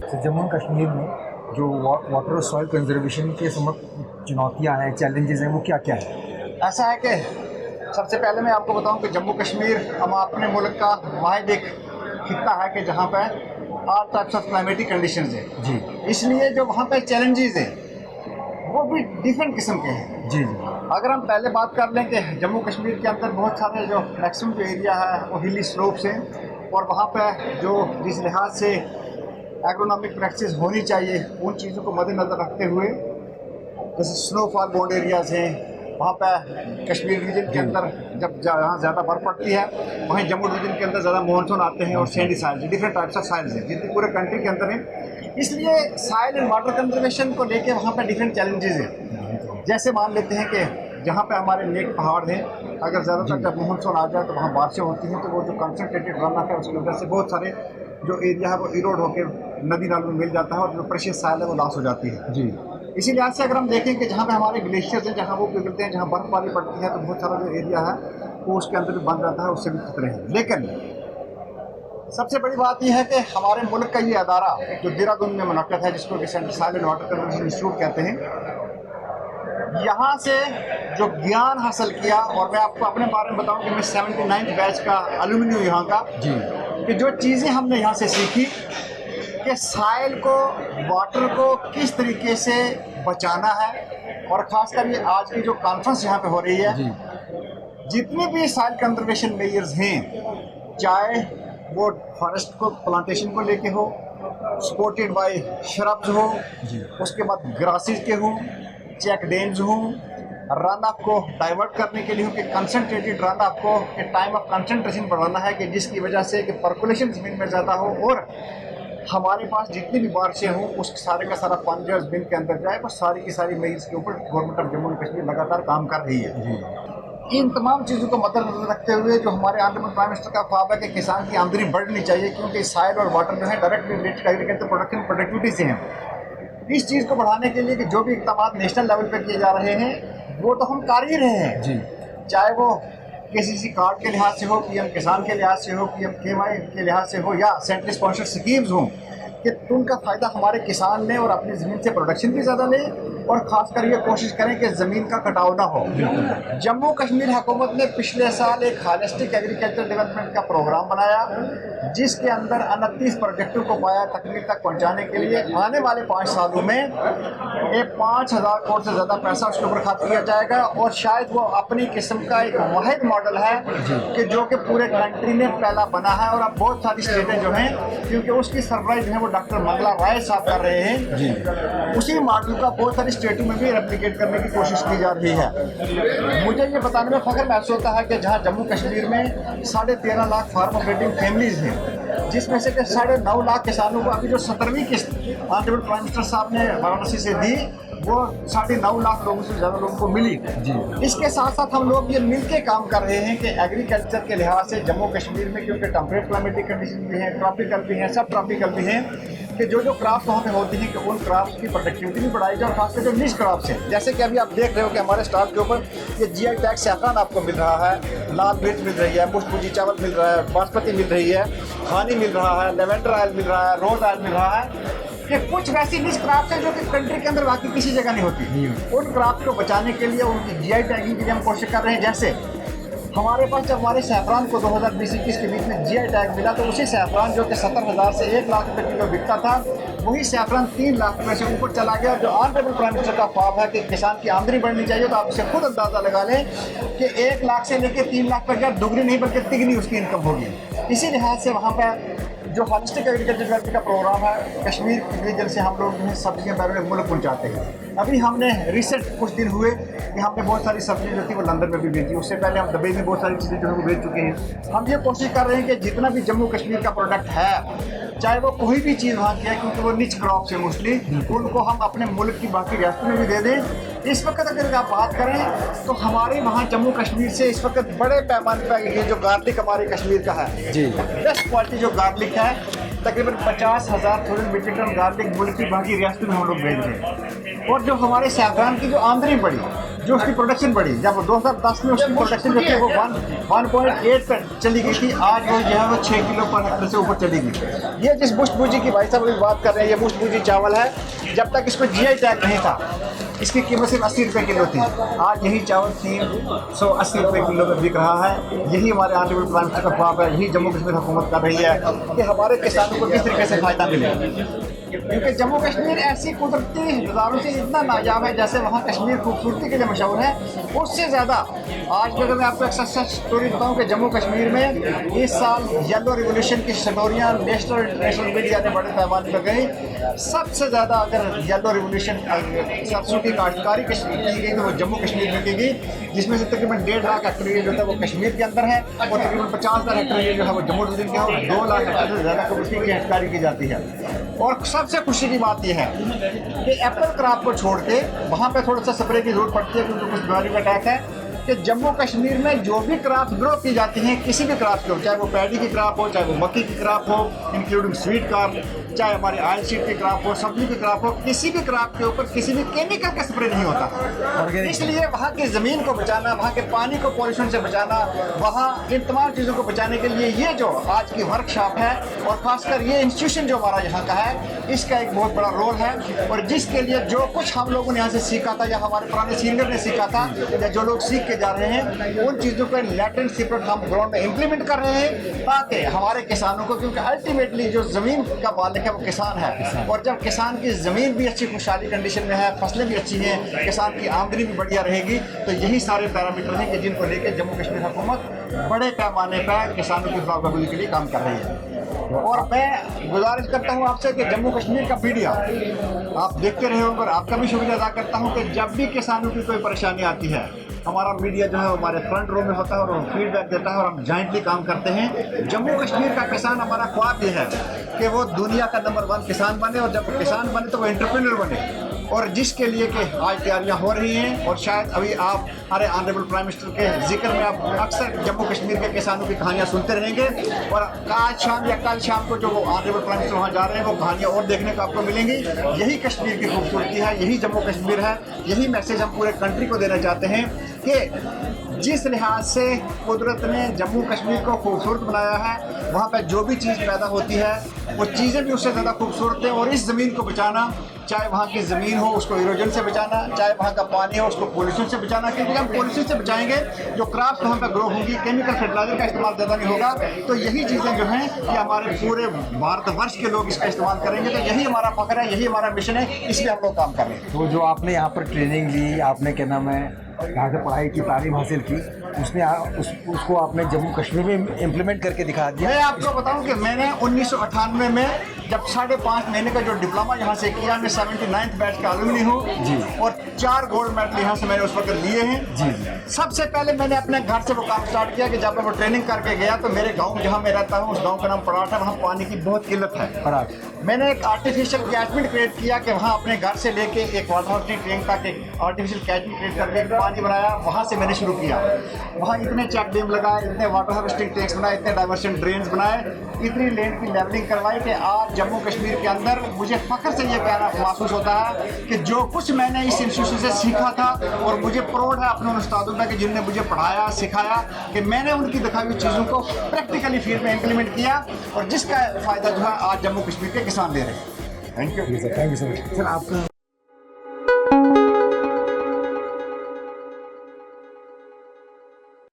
तो जम्मू एंड कश्मीर में जो वाटर और सॉइल कंजर्वेशन के समक्ष चुनौतियाँ हैं, चैलेंजेस हैं, वो क्या क्या है? ऐसा है कि सबसे पहले मैं आपको बताऊं कि जम्मू कश्मीर हम अपने मुल्क का वाहिद एक खित्ता है कि जहाँ पे all types of climatic conditions है जी इसलिए जो वहाँ पे चैलेंजेस हैं वो भी डिफरेंट किस्म के हैं। जी अगर हम पहले बात कर लें कि जम्मू कश्मीर के अंदर बहुत सारे जो मैक्सिमम जो एरिया है वो हिली स्लोप्स हैं और वहाँ पे जो जिस लिहाज से एग्रोनॉमिक प्रैक्टिस होनी चाहिए उन चीज़ों को मद्देनज़र रखते हुए जैसे स्नोफॉल बोन्ड एरियाज़ हैं वहाँ पे कश्मीर रीजन के अंदर जब जहाँ ज़्यादा बर्फ़ पड़ती है वहीं जम्मू रीजन के अंदर ज़्यादा मानसून आते हैं और Sandy soils different types of soils हैं जितनी पूरे कंट्री के अंदर हैं। इसलिए साइल एंड वाटर कंजर्वेशन को लेके वहाँ पे डिफरेंट चैलेंजेस हैं। जैसे मान लेते हैं कि जहाँ पे हमारे नेक पहाड़ हैं अगर ज़्यादातर जब मानसून आ जाए तो वहाँ बारिशें होती हैं तो वो जो कंसनट्रेटेड रन ऑफ है उसकी वजह से बहुत सारे जो एरिया है वो इरोड होकर नदी नालों में मिल जाता है और जो प्रेशियस साइल है वो लॉस हो जाती है। जी इसी लिहाज से अगर हम देखें कि जहाँ पे हमारे ग्लेशियर्स हैं जहाँ वो पिघलते हैं जहाँ बर्फबारी पड़ती है तो बहुत सारा जो एरिया है वो उसके अंदर भी बंद जाता है उससे भी खतरे हैं। लेकिन सबसे बड़ी बात यह है कि हमारे मुल्क का ये अदारा जो देहरादून में मुनक्कद है जिसको कि central soil and water conservation institute कहते हैं, यहाँ से जो ज्ञान हासिल किया और मैं आपको अपने बारे में बताऊं कि मैं 79th बैच का अलुमिनी हूँ यहाँ का जी कि जो चीज़ें हमने यहाँ से सीखी कि साइल को वाटर को किस तरीके से बचाना है और ख़ासकर ये आज की जो कॉन्फ्रेंस यहाँ पे हो रही है जी जितने भी साइल कंजर्वेशन मेजर्स हैं चाहे वो फॉरेस्ट को प्लांटेशन को लेके हो सपोर्टेड बाय श्रब्स हो जी उसके बाद ग्रासेस के हों चेक डैम्स हों रन ऑफ को डाइवर्ट करने के लिए हो कि कंसनट्रेटेड रन ऑफ को टाइम ऑफ कंसंट्रेशन बढ़ाना है कि जिसकी वजह से कि पर्कुलेशन ज़मीन में ज़्यादा हो और हमारे पास जितनी भी बारिशें हों उस सारे का सारा पानी जो ज़मीन के अंदर जाए वो सारी की सारी मेजर्स के ऊपर government of Jammu and Kashmir लगातार काम कर रही है। जी इन तमाम चीज़ों को मद्देनजर रखते हुए जो हमारे ऑनरेबल प्राइम मिनिस्टर का ख्वाब है कि किसान की आमदनी बढ़नी चाहिए क्योंकि साइल और वाटर जो है directly related agriculture production productivity से हैं। इस चीज़ को बढ़ाने के लिए कि जो भी इक़दाम नेशनल लेवल पर किए जा रहे हैं वो तो हम कर ही रहे हैं जी चाहे वो केसीसी कार्ड के लिहाज से हो पीएम किसान के लिहाज से हो पीएम केवाई के लिहाज से हो या सेंट्रल स्पॉन्सर्ड स्कीम्स हों कि उनका फ़ायदा हमारे किसान लें और अपनी ज़मीन से प्रोडक्शन भी ज़्यादा लें और ख़ासकर ये कोशिश करें कि ज़मीन का कटाव ना हो। जम्मू कश्मीर हुकूमत ने पिछले साल एक हॉलिस्टिक एग्रीकल्चर डेवलपमेंट का प्रोग्राम बनाया जिसके अंदर 29 प्रोजेक्टों को पाया तकमील तक पहुँचाने के लिए आने वाले 5 सालों में 5,000 करोड़ से ज़्यादा पैसा उसके ऊपर खर्च किया जाएगा और शायद वो अपनी किस्म का एक वाहिद मॉडल है कि जो कि पूरे कंट्री में पहला बना है और अब बहुत सारी स्टेटें जो हैं क्योंकि उसकी सरबराही जो है वो डॉक्टर मंगला राय साहब कर रहे हैं जी उसी मॉडल का बहुत सारी स्टेटों में भी रेप्लिकेट करने की कोशिश की जा रही है। मुझे ये बताने में फख्र महसूस होता है कि जहाँ जम्मू कश्मीर में 13.5 लाख फार्म ऑपरेटिंग फैमिलीज हैं जिसमें से 9.5 लाख किसानों को अभी जो 17वीं किस्त ऑनरेबल प्राइम मिनिस्टर साहब ने वाराणसी से दी वो 9.5 लाख लोगों से ज़्यादा लोगों को मिली। जी इसके साथ साथ हम लोग ये मिल के काम कर रहे हैं कि एग्रीकल्चर के लिहाज से जम्मू कश्मीर में क्योंकि टेम्परेट क्लाइमेटिक कंडीशन भी हैं ट्रॉपिकल भी हैं सब ट्रॉपिकल भी हैं कि जो क्रॉप्स वहाँ पे होती हैं कि उन क्रॉप्स की प्रोडक्टिविटी भी बढ़ाई जाए और खासकर जो निश क्रॉप्स हैं जैसे कि अभी आप देख रहे हो कि हमारे स्टॉल के ऊपर ये GI टैग सैफरान आपको मिल रहा है, लाल मिर्च मिल रही है, मुश्तपूजी चावल मिल रहा है, बासमती मिल रही है, खानी मिल रहा है, लेवेंडर ऑयल मिल रहा है, रोज ऑयल मिल रहा है। कि कुछ वैसी निश क्रॉप्स हैं जो कि कंट्री के अंदर बाकी किसी जगह नहीं होती उन क्रॉप्स को बचाने के लिए उनकी GI टैगिंग के लिए हम कोशिश कर रहे हैं। जैसे हमारे पास जब हमारे सैफरान को 2020-21 के बीच में GI टैग मिला तो उसी सैफरान जो कि 70,000 से 1 लाख रुपये किलो बिकता था वही सैफरान 3 लाख रुपये से ऊपर चला गया। जो ऑनरेबल प्राइम मिनिस्टर का ख्वाब है कि किसान की आमदनी बढ़नी चाहिए तो आप इसे खुद अंदाज़ा लगा लें कि 1 लाख से लेकर 3 लाख तक दुगनी नहीं बल्कि तिगनी उसकी इनकम होगी। इसी लिहाज से वहाँ पर जो हॉलिस्टिक एग्रीकल्चर डेवलपमेंट का प्रोग्राम है कश्मीर रीजन से हम लोग जो है सब्जियाँ बैरून मुल्क पहुँचाते हैं। अभी हमने रिसेंट कुछ दिन हुए कि हमने बहुत सारी सब्जियाँ जो थी वो लंदन में भी बेची, उससे पहले हम दुबई में बहुत सारी चीज़ें जो है वो बेच चुके हैं। हम ये कोशिश कर रहे हैं कि जितना भी जम्मू कश्मीर का प्रोडक्ट है चाहे वो कोई भी चीज़ वहाँ की है क्योंकि वो निच क्रॉप से मोस्टली उनको हम अपने मुल्क की बाकी रियासतों में भी दे दें। इस वक्त अगर आप बात करें तो हमारे वहाँ जम्मू कश्मीर से इस वक्त बड़े पैमाने पर ये जो गार्लिक हमारे कश्मीर का है जी बेस्ट क्वालिटी जो गार्लिक है तकरीबन 50,000 थोड़े मीट्रिक टन गार्लिक मुल्क की बाकी रियासतों में हम लोग भेज रहे हैं। और जो हमारे सैफरान की जो आमदनी बढ़ी जो उसकी प्रोडक्शन बढ़ी, जब 2010 में उसकी प्रोडक्शन जो थी वो 1.8 पर चली गई थी, आज वो जो है वो 6 किलो पर हेक्टेयर से ऊपर चली गई। ये जिस बुश्त भुजी की भाई साहब अभी बात कर रहे हैं, ये बुश्त भुजी चावल है। जब तक इसको जीआई टैग नहीं था, इसकी कीमत सिर्फ 80 रुपये किलो थी। आज यही चावल 380 रुपये किलो में बिक रहा है। यही हमारे ऑनरेबल प्राइम मिनिस्टर का ख्वाब है, यही जम्मू कश्मीर हुकूमत कर रही है कि हमारे किसानों को किस तरीके से फ़ायदा मिले। क्योंकि जम्मू कश्मीर ऐसी कुदरती नज़ारों से इतना नायाब है, जैसे वहाँ कश्मीर खूबसूरती के लिए मशहूर है, उससे ज़्यादा आज भी अगर मैं आपको एक सच स्टोरी बताऊँ कि जम्मू कश्मीर में इस साल येलो रिवोल्यूशन की स्टोरियाँ नेशनल इंटरनेशनल मीडिया ने बड़े पैमाने पर गई। सबसे ज़्यादा अगर येलो रिवोल्यूशन सरसों की काश्तकारी की गई तो वो जम्मू कश्मीर में की गई, जिसमें से तकरीबन 1.5 लाख हेक्टेयर जो है वो कश्मीर के अंदर है और तकरीबन 50,000 हेक्टेयर जो है वो जम्मू डिवीजन के और 2 लाख हेक्टेयर से ज़्यादा कबूतरी की हेक्टेयर की जाती है। और सबसे खुशी की बात यह है कि एप्पल क्रॉप को छोड़ के वहाँ पे थोड़ा सा स्प्रे की जरूरत पड़ती है क्योंकि कुछ बीमारी का अटैक है, कि जम्मू कश्मीर में जो भी क्रॉप ग्रो की जाती हैं, किसी भी क्रॉप की हो, चाहे वो पैडी की क्रॉप हो, चाहे वो मक्की की क्रॉप हो इंक्लूडिंग स्वीट क्रॉप, चाहे हमारे ऑयल सीड की क्रॉप हो, सब्जी की क्रॉप हो, किसी भी क्रॉप के ऊपर किसी भी केमिकल का स्प्रे नहीं होता। इसलिए वहाँ की ज़मीन को बचाना, वहाँ के पानी को पॉल्यूशन से बचाना, वहाँ इन तमाम चीज़ों को बचाने के लिए ये जो आज की वर्कशॉप है और ख़ासकर ये इंस्टीट्यूशन जो हमारा यहाँ का है, इसका एक बहुत बड़ा रोल है। और जिसके लिए जो कुछ हम लोगों ने यहाँ से सीखा था या हमारे पुराने सीनियर ने सीखा था या जो लोग सीख के जा रहे हैं, उन चीज़ों को लैटेंट सीक्रेट हम ग्राउंड में इम्प्लीमेंट कर रहे हैं ताकि हमारे किसानों को, क्योंकि अल्टीमेटली जो ज़मीन का मालिक है वो किसान है, और जब किसान की ज़मीन भी अच्छी खुशहाली कंडीशन में है, फसलें भी अच्छी हैं, किसान की आमदनी भी बढ़िया रहेगी, तो यही सारे पैरामीटर हैं कि जिनको लेकर जम्मू कश्मीर हुकूमत बड़े पैमाने पर किसानों की फ़लाह के लिए काम कर रही है। और मैं गुजारिश करता हूँ आपसे कि जम्मू कश्मीर का मीडिया आप देखते रहे होंगे और आपका भी शुक्रिया अदा करता हूँ कि जब भी किसानों की कोई परेशानी आती है, हमारा मीडिया जो है हमारे फ्रंट रो में होता है और फीडबैक देता है और हम जॉइंटली काम करते हैं। जम्मू कश्मीर का किसान, हमारा ख्वाब ये है कि वो दुनिया का नंबर 1 किसान बने, और जब किसान बने तो वो एंटरप्रेन्योर बने, और जिसके लिए कि आज तैयारियां हो रही हैं। और शायद अभी आप हमारे ऑनरेबल प्राइम मिनिस्टर के जिक्र में आप अक्सर जम्मू कश्मीर के किसानों की कहानियां सुनते रहेंगे, और आज शाम या कल शाम को जो ऑनरेबल प्राइम मिनिस्टर वहाँ जा रहे हैं वो कहानियाँ और देखने को आपको मिलेंगी। यही कश्मीर की खूबसूरती है, यही जम्मू कश्मीर है, यही मैसेज हम पूरे कंट्री को देना चाहते हैं कि जिस लिहाज से कुदरत ने जम्मू कश्मीर को खूबसूरत बनाया है, वहाँ पर जो भी चीज़ पैदा होती है वो चीज़ें भी उससे ज़्यादा खूबसूरत हैं। और इस ज़मीन को बचाना, चाहे वहाँ की ज़मीन हो उसको इरोजन से बचाना, चाहे वहाँ का पानी हो उसको पोल्यूशन से बचाना, क्योंकि हम पोल्यूशन से बचाएंगे जो क्रॉप्स वहाँ पर ग्रो होंगी, केमिकल फर्टिलाइजर का इस्तेमाल ज़्यादा नहीं होगा, तो यही चीज़ें जो हैं ये हमारे पूरे भारतवर्ष के लोग इसका इस्तेमाल करेंगे। तो यही हमारा फ़ख्र है, यही हमारा मिशन है, इसलिए हम लोग काम कर रहे हैं। तो जो आपने यहाँ पर ट्रेनिंग ली, आपने क्या नाम है यहाँ से पढ़ाई की, तालीम हासिल की, उसको आपने जम्मू कश्मीर में इम्प्लीमेंट करके दिखा दिया। मैं आपको बताऊं कि मैंने 1998 में जब 5.5 महीने का जो डिप्लोमा यहाँ से किया, मैं 79th बैच का अलुमनी हूँ जी, और 4 गोल्ड मेडल यहाँ से मैंने उस वक्त लिए हैं जी। सबसे पहले मैंने अपने घर से वो काम स्टार्ट किया कि जब मैं वो ट्रेनिंग करके गया तो मेरे गाँव जहाँ मैं रहता हूँ उस गाँव का नाम पराठ है, वहाँ पानी की बहुत किल्लत है। मैंने एक आर्टिफिशियल कैचमेंट क्रिएट किया कि वहाँ अपने घर से लेके एक वाटर हार्वेस्टिंग टैंक तक एक आर्टिफिशियल कैचमेंट क्रिएट करके पानी बनाया, वहाँ से मैंने शुरू किया। वहाँ इतने चेक डैम लगाए, इतने वाटर हार्वेस्टिंग टैंक्स बनाए, इतने डाइवर्शन ड्रेन्स बनाए, इतनी लैंड की लेवलिंग करवाई कि आज जम्मू कश्मीर के अंदर मुझे फ़ख्र से ये कहना महसूस होता है कि जो कुछ मैंने इस इंस्टीट्यूशन से सीखा था, और मुझे प्राउड है अपने उन उस्तादों का कि जिनने मुझे पढ़ाया सिखाया, कि मैंने उनकी दिखाई हुई चीज़ों को प्रैक्टिकली फील्ड में इम्प्लीमेंट किया, और जिसका फ़ायदा जो है आज जम्मू कश्मीर के किसान ले रहे हैं। Thank you sir, thank you sir. Sir आपका